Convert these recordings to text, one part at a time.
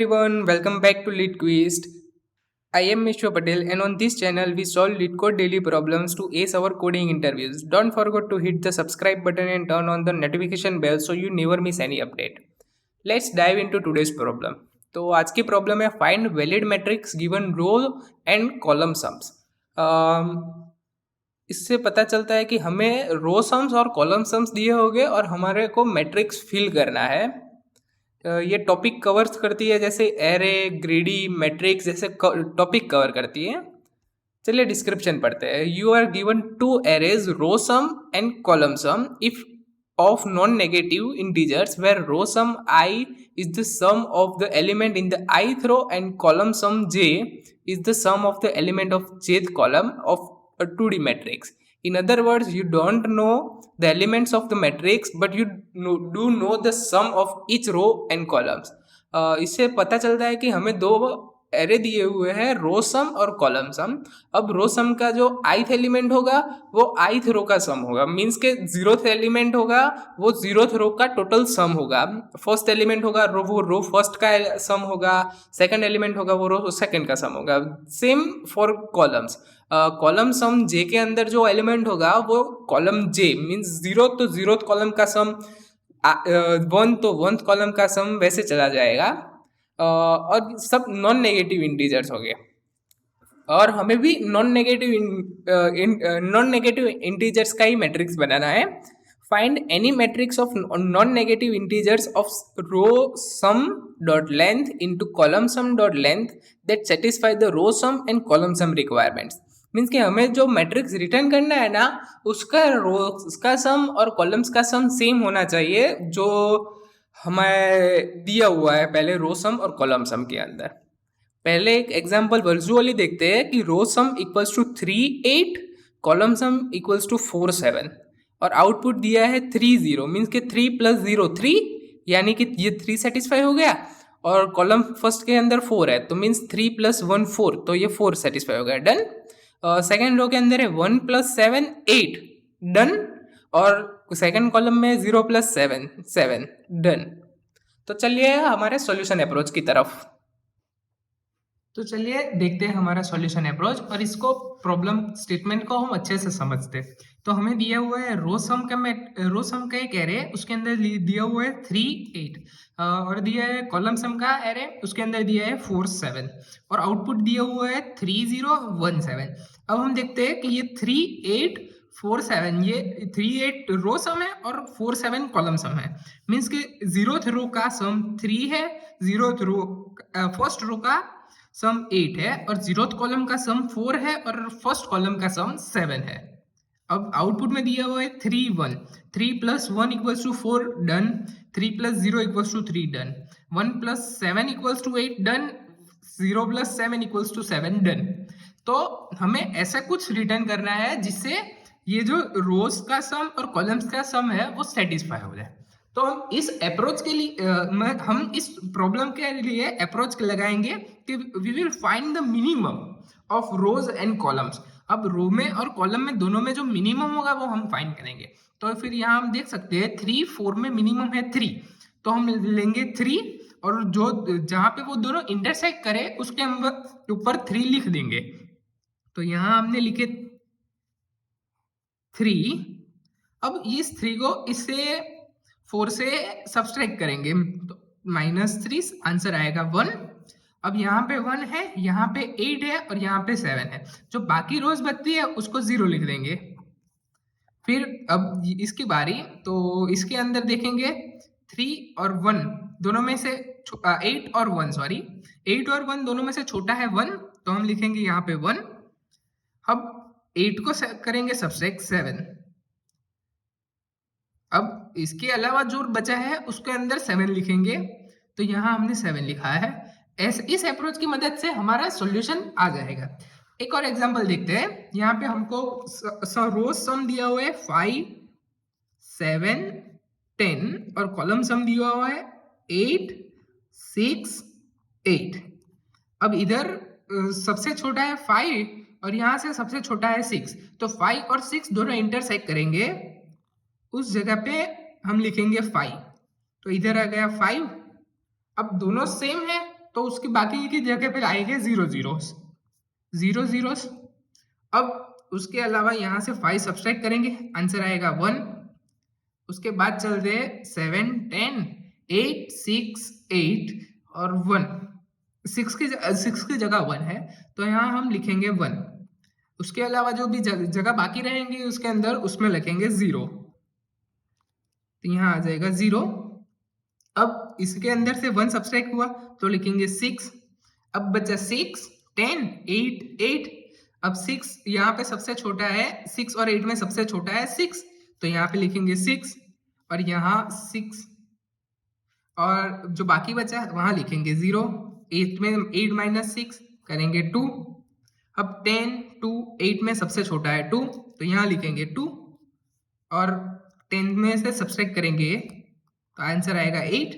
Everyone, welcome back to LeetQuest. I am Mishwa Patel, and on this channel, we solve LeetCode daily problems to ace our coding interviews. Don't forget to hit the subscribe button and turn on the notification bell so you never miss any update. Let's dive into today's problem. तो आज की problem है find valid matrix given row and column sums. इससे पता चलता है कि हमें रो सम्स और कॉलम सम्स दिए होंगे और हमारे को मैट्रिक्स फिल करना है. ये टॉपिक कवर्स करती है जैसे एरे, ग्रीडी, मैट्रिक्स जैसे टॉपिक कवर करती है. चलिए डिस्क्रिप्शन पढ़ते हैं. You are given two arrays row sum and column sum if of non-negative integers where row sum I is the sum of the element in the ith row and column sum j is the sum of the element of jth column of a 2D matrix. In other words, you don't know the elements of the matrix but you do know the sum of each row and columns. इससे पता चलता है कि हमें दो array दिए हुए हैं, रो सम और कॉलम सम. अब रो सम का जो आइथ एलिमेंट होगा वो आइथ रो का सम होगा, मीन्स के जीरोथ एलिमेंट होगा वो जीरोथ रो का टोटल सम होगा. फर्स्ट एलिमेंट होगा वो रो फर्स्ट का सम होगा, सेकंड एलिमेंट होगा वो रो सेकंड का सम होगा. Same for columns. कॉलम सम जे के अंदर जो एलिमेंट होगा वो कॉलम जे मीन्स जीरो तो जीरोथ कॉलम का सम, वन तो वंथ कॉलम का सम, वैसे चला जाएगा. और सब नॉन नेगेटिव इंटीजर्स हो गए. और हमें भी नॉन नेगेटिव इंटीजर्स का ही मैट्रिक्स बनाना है. Find any matrix of non negative integers of row sum dot length into column sum dot length that satisfy the row sum and column sum requirements. Means कि हमें जो matrix return करना है ना, उसका रोज का सम और कॉलम्स का सम सेम होना चाहिए जो हमें दिया हुआ है पहले रो सम और कॉलम सम के अंदर. पहले एक एग्जांपल वर्चुअली देखते हैं कि row sum equals to 3 8, column sum equals to 4 7 और आउटपुट दिया है 3 0. मीन्स के 3 + 0 3, यानी कि ये 3 सेटिस्फाई हो गया. और कॉलम फर्स्ट के अंदर 4 है तो मीन्स 3 + 1 4, तो ये 4 सेटिस्फाई हो गया. डन. सेकेंड रो के अंदर है 1 + 7 8, डन. और सेकेंड कॉलम में 0 + 7 7, डन. तो चलिए हमारे सॉल्यूशन अप्रोच की तरफ. तो चलिए देखते हैं हमारा सॉल्यूशन अप्रोच और इसको प्रॉब्लम स्टेटमेंट को हम अच्छे से समझते हैं. तो हमें दिया हुआ है रो सम का एक एरे, उसके अंदर दिया हुआ है 3 8 और दिया है कॉलम सम का एरे, उसके अंदर दिया है 4 7 और आउटपुट दिया हुआ है 3 0 1 7. अब हम देखते हैं कि ये 3 8 4 7, ये 3 8 रो सम है और 4 7 कॉलम सम है. मीन्स के जीरोथ रो का सम 3 है, जीरोथ रो फर्स्ट रो का सम 8 है और जीरोथ कॉलम का सम 4 है और फर्स्ट कॉलम का सम 7 है. अब आउटपुट में दिया हुआ है 3 1, 3 + 1 = 4, डन. 3 + 0 = 3, डन. 1 + 7 = 8, डन. 0 + 7 = 7, डन. तो हमें ऐसा कुछ रिटर्न करना है जिससे ये जो रोज का सम और कॉलम्स का सम है वो सेटिस्फाई हो जाए. तो हम इस अप्रोच के लिए हम इस प्रॉब्लम के लिए अप्रोच लगाएंगे कि we will find the minimum of rows and columns. अब रो में और कॉलम में दोनों में जो मिनिमम होगा वो हम फाइंड करेंगे. तो फिर यहाँ हम देख सकते हैं 3 4 में मिनिमम है 3, तो हम लेंगे 3 और जो जहाँ पे वो दोनों इंटरसेक्ट करे उसके हम ऊपर 3 लिख देंगे. तो यहाँ हमने लिखे 3. अब इस 3 को इससे 4 से सब्सट्रैक्ट करेंगे तो -3, आंसर आएगा 1. अब यहाँ पे 1 है, यहाँ पे 8 है और यहाँ पे 7 है. जो बाकी रोज बचती है उसको 0 लिख देंगे. फिर अब इसकी बारी, तो इसके अंदर देखेंगे 3 और 1 दोनों में से 8 और 1 सॉरी 8 और 1 दोनों में से छोटा है 1, तो हम लिखेंगे यहाँ पे 1. अब 8 को करेंगे सब्सट्रैक्ट 7. अब इसके अलावा जो बचा है उसके अंदर 7 लिखेंगे, तो यहाँ हमने 7 लिखा है. इस अप्रोच की मदद से हमारा सॉल्यूशन आ जाएगा. एक और एग्जांपल देखते हैं. यहाँ पे हमको रोज सम दिया हुआ है 5 7 10 और कॉलम सम दिया हुआ है 8 6 8. अब इधर सबसे छोटा है 5 और यहाँ से सबसे छोटा है 6, तो 5 और 6 दोनों इंटरसेक्ट करेंगे, उस जगह पे हम लिखेंगे 5, तो इधर आ गया 5. अब दोनों सेम है तो उसकी बाकी की जगह पे आएंगे 0 जीरोस, 0 जीरोस। अब उसके अलावा यहाँ से 5 सब्सट्रैक्ट करेंगे, आंसर आएगा 1। उसके बाद चलते हैं 7 10 8 6 8 और 1। 6 की जगह 1 है तो यहाँ हम लिखेंगे 1। उसके अलावा जो भी जगह बाकी रहेंगी उसके अंदर उसमें लिखेंगे 0, तो यहाँ आ जाएगा 0। अब इसके अंदर से 1 सब्सट्रैक्ट हुआ तो लिखेंगे 6। अब बचा 6 10 8 8। अब 6 यहाँ पे सबसे छोटा है, 6 और 8 में सबसे छोटा है 6, तो यहाँ पे लिखेंगे 6 और यहाँ 6 और जो बाकी बचा वहां लिखेंगे 0। 8 में 8 माइनस 6 करेंगे 2। अब 10 2 8 में सबसे छोटा है 2, तो यहाँ लिखेंगे 2 और 10 में से सब्सट्रैक्ट करेंगे तो आंसर आएगा 8।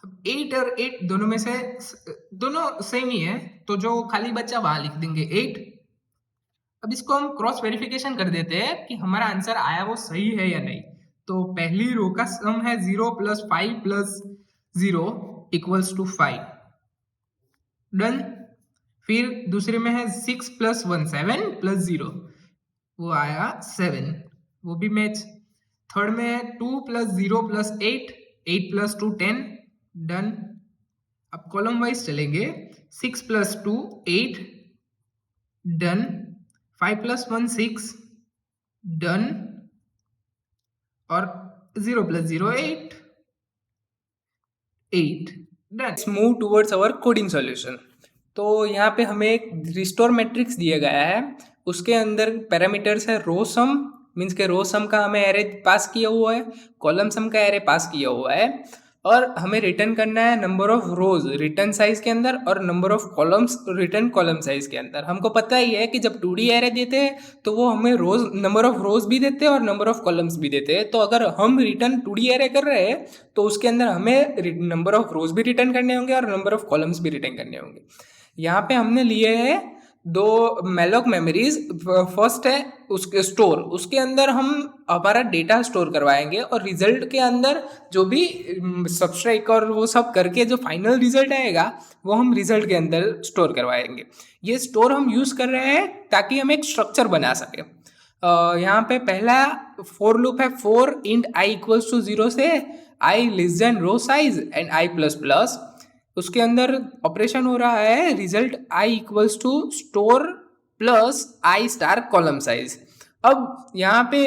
अब 8 और 8 दोनों में से दोनों सेम ही है तो जो खाली बच्चा वहां लिख देंगे 8। अब इसको हम क्रॉस वेरिफिकेशन कर देते हैं कि हमारा आंसर आया वो सही है या नहीं। तो पहली रो का सम है 0 + 5 + 0 = 5, डन। फिर दूसरे में है 6 + 1 7 + 0, वो आया 7, वो भी मैच। थर्ड में है 2 + 0 + 8 8 + 2 10, डन। अब कॉलम वाइज चलेंगे, 6 + 2 8, डन। 5 + 1 6, डन। और 0 + 0 8 8, done. Move towards our coding solution. तो यहाँ पे हमें एक रिस्टोर मैट्रिक्स दिया गया है, उसके अंदर पैरामीटर्स है रो सम, मीन्स के रो सम का हमें एरे पास किया हुआ है, कॉलम सम का एरे पास किया हुआ है, और हमें रिटर्न करना है number of rose return size के अंदर और number of columns return column size के अंदर। हमको पता ही है कि जब 2D एरे देते हैं तो वो हमें रोज नंबर ऑफ रोज भी देते हैं और नंबर ऑफ कॉलम्स भी देते हैं। तो अगर हम रिटर्न 2D एरे कर रहे हैं तो उसके अंदर हमें नंबर ऑफ रोज भी रिटर्न करने होंगे और नंबर ऑफ कॉलम्स भी रिटर्न करने होंगे। यहाँ पे हमने लिए हैं दो मैलॉक मेमोरीज। फर्स्ट है उसके स्टोर, उसके अंदर हम हमारा डेटा स्टोर करवाएंगे और रिजल्ट के अंदर जो भी सब्सट्रैक्ट और वो सब करके जो फाइनल रिजल्ट आएगा वो हम रिजल्ट के अंदर स्टोर करवाएंगे। ये स्टोर हम यूज कर रहे हैं ताकि हम एक स्ट्रक्चर बना सके। यहाँ पे पहला फॉर लूप है, फॉर इंट i = 0 से i < row size and i++। उसके अंदर ऑपरेशन हो रहा है result i = store plus i* column size. अब यहाँ पे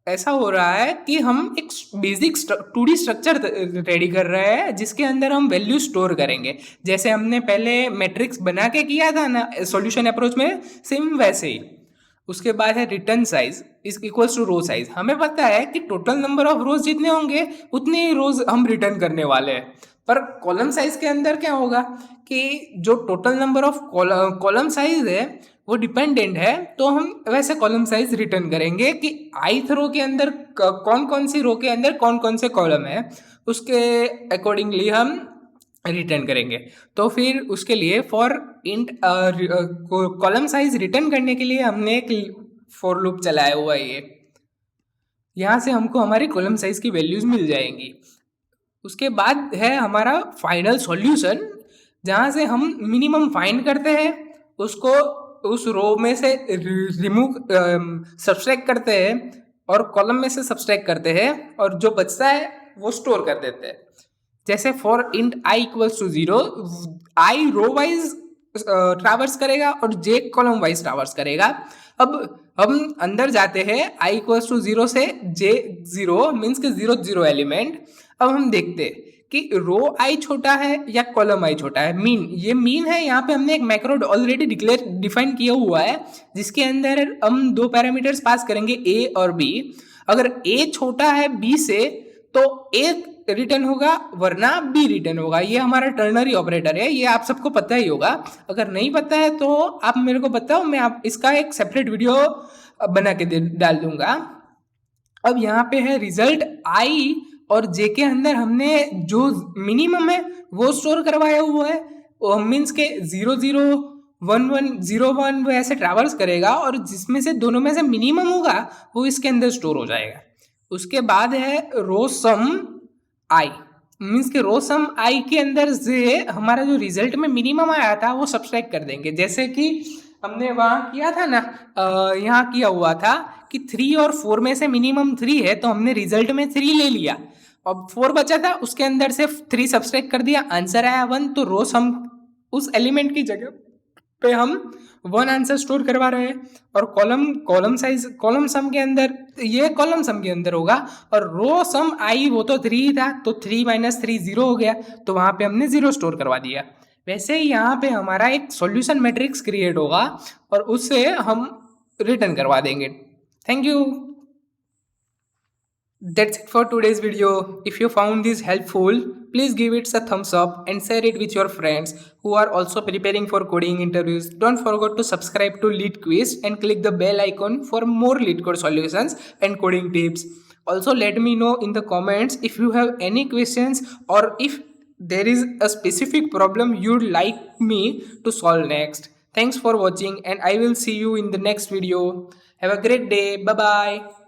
ऐसा हो रहा है कि हम एक बेसिक 2D स्ट्रक्चर रेडी कर रहे हैं जिसके अंदर हम वैल्यू स्टोर करेंगे, जैसे हमने पहले मैट्रिक्स बना के किया था ना सॉल्यूशन अप्रोच में, सेम वैसे ही। उसके बाद है return size is equals to row size. हमें पता है कि टोटल नंबर ऑफ रोज जितने होंगे उतने ही रोज हम रिटर्न करने वाले हैं, पर कॉलम साइज के अंदर क्या होगा कि जो total number of column size है वो डिपेंडेंट है, तो हम वैसे कॉलम साइज रिटर्न करेंगे कि ith रो के अंदर कौन कौन सी रो के अंदर कौन कौन से कॉलम है, उसके अकॉर्डिंगली हम रिटर्न करेंगे। तो फिर उसके लिए for int column size return करने के लिए हमने एक फॉर लूप चलाया हुआ है। ये यहाँ से हमको हमारी कॉलम साइज की वैल्यूज मिल जाएंगी। उसके बाद है हमारा फाइनल सॉल्यूशन, जहाँ से हम मिनिमम फाइंड करते हैं, उसको उस रो में से रिमूव सब्सट्रैक्ट करते हैं और कॉलम में से सब्सट्रैक्ट करते हैं और जो बचता है वो स्टोर कर देते हैं। जैसे for int i = 0, i row wise traverse करेगा और j कॉलम वाइज ट्रैवर्स करेगा। अब हम अंदर जाते हैं i = 0 से j 0 मीन्स के 0 0 एलिमेंट। अब हम देखते हैं कि रो i छोटा है या कॉलम i छोटा है। मीन, ये मीन है, यहाँ पे हमने एक मैक्रो ऑलरेडी डिफाइन किया हुआ है जिसके अंदर हम दो पैरामीटर्स पास करेंगे a और b। अगर a छोटा है b से तो a रिटर्न होगा वरना b रिटर्न होगा। ये हमारा टर्नरी ऑपरेटर है, ये आप सबको पता ही होगा। अगर नहीं पता है तो आप मेरे को बताओ, मैं आप इसका एक सेपरेट वीडियो बना के डाल दूंगा। अब यहाँ पे है रिजल्ट i और j के अंदर हमने जो मिनिमम है वो स्टोर करवाया हुआ है, वो मीन्स के 0 0 1 1 0 1 वो ऐसे ट्रैवर्स करेगा और जिसमें से दोनों में से मिनिमम होगा वो इसके अंदर स्टोर हो जाएगा। उसके बाद है रो सम i, मीन्स के रो सम आई के अंदर से हमारा जो रिजल्ट में मिनिमम आया था वो सब्सट्रैक्ट कर देंगे। जैसे कि हमने वहाँ किया था ना, यहाँ किया हुआ था कि 3 और 4 में से मिनिमम 3 है, तो हमने रिजल्ट में 3 ले लिया और 4 बचा था, उसके अंदर से 3 सब्सट्रैक्ट कर दिया, आंसर आया 1। तो रो सम उस एलिमेंट की जगह पे हम 1 आंसर स्टोर करवा रहे हैं। और कॉलम सम के अंदर ये कॉलम सम के अंदर होगा, और रो सम आई वो तो 3 था, तो 3 - 3 0 हो गया, तो वहाँ पे हमने 0 स्टोर करवा दिया। वैसे ही यहाँ पे हमारा एक सॉल्यूशन मैट्रिक्स क्रिएट होगा और उससे हम रिटर्न करवा देंगे। Thank you. That's it for today's video. If you found this helpful, please give it a thumbs up and share it with your friends who are also preparing for coding interviews. Don't forget to subscribe to Lead Quiz and click the bell icon for more Lead Code solutions and coding tips. Also, let me know in the comments if you have any questions or if there is a specific problem you'd like me to solve next. Thanks for watching and I will see you in the next video. Have a great day. Bye bye.